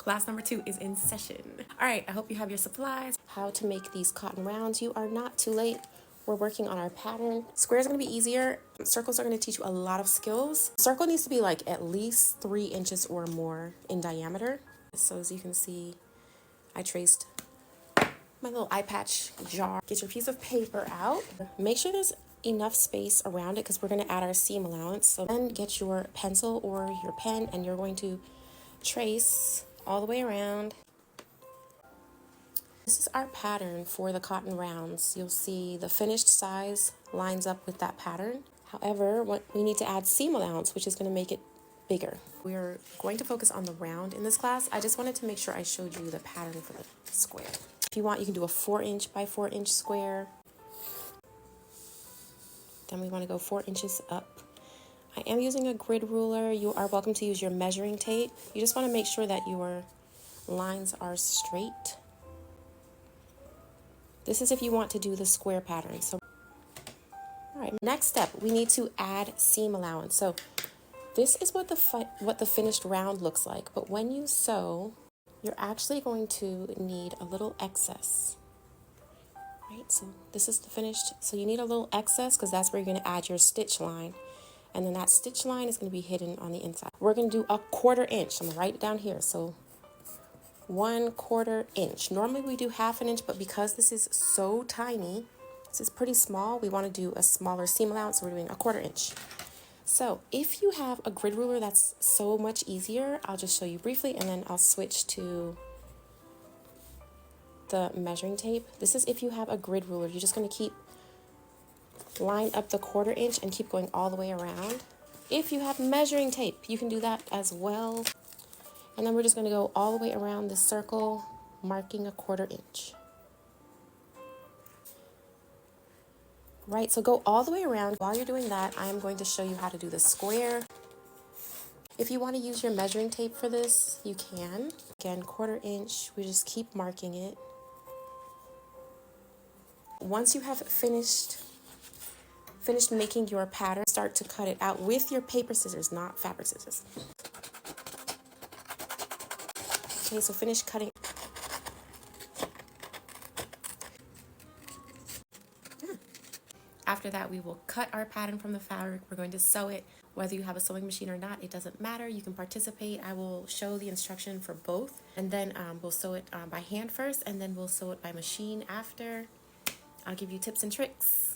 Class number 2 is in session. All right, I hope you have your supplies. How to make these cotton rounds. You are not too late. We're working on our pattern. Squares are gonna be easier. Circles are gonna teach you a lot of skills. Circle needs to be like at least 3 inches or more in diameter. So as you can see, I traced my little eye patch jar. Get your piece of paper out. Make sure there's enough space around it because we're going to add our seam allowance. So then get your pencil or your pen and you're going to trace all the way around. This is our pattern for the cotton rounds. You'll see the finished size lines up with that pattern. However, we need to add seam allowance, which is going to make it bigger. We're going to focus on the round in this class. I just wanted to make sure I showed you the pattern for the square. If you want, you can do a 4-inch by 4-inch square. Then we want to go 4 inches up. I am using a grid ruler. You are welcome to use your measuring tape. You just want to make sure that your lines are straight. This is if you want to do the square pattern. So, all right, next step, we need to add seam allowance. So this is what the finished round looks like. But when you sew, you're actually going to need a little excess. Right, so this is the finished. So you need a little excess because that's where you're going to add your stitch line. And then that stitch line is going to be hidden on the inside. We're going to do a 1/4 inch. I'm going to write it down here. So 1/4 inch. Normally we do 1/2 inch, but because this is so tiny, this is pretty small, we want to do a smaller seam allowance. So we're doing a 1/4 inch. So if you have a grid ruler, that's so much easier. I'll just show you briefly and then I'll switch to the measuring tape. This is if you have a grid ruler. You're just going to line up the 1/4 inch and keep going all the way around. If you have measuring tape, you can do that as well. And then we're just going to go all the way around the circle, marking a 1/4 inch. Right, so go all the way around. While you're doing that, I'm going to show you how to do the square. If you want to use your measuring tape for this, you can. Again, 1/4 inch, we just keep marking it. Once you have finished making your pattern, start to cut it out with your paper scissors, not fabric scissors. Okay, so finish cutting. After that, we will cut our pattern from the fabric. We're going to sew it. Whether you have a sewing machine or not, it doesn't matter. You can participate. I will show the instruction for both. And then we'll sew it by hand first, and then we'll sew it by machine after. I'll give you tips and tricks.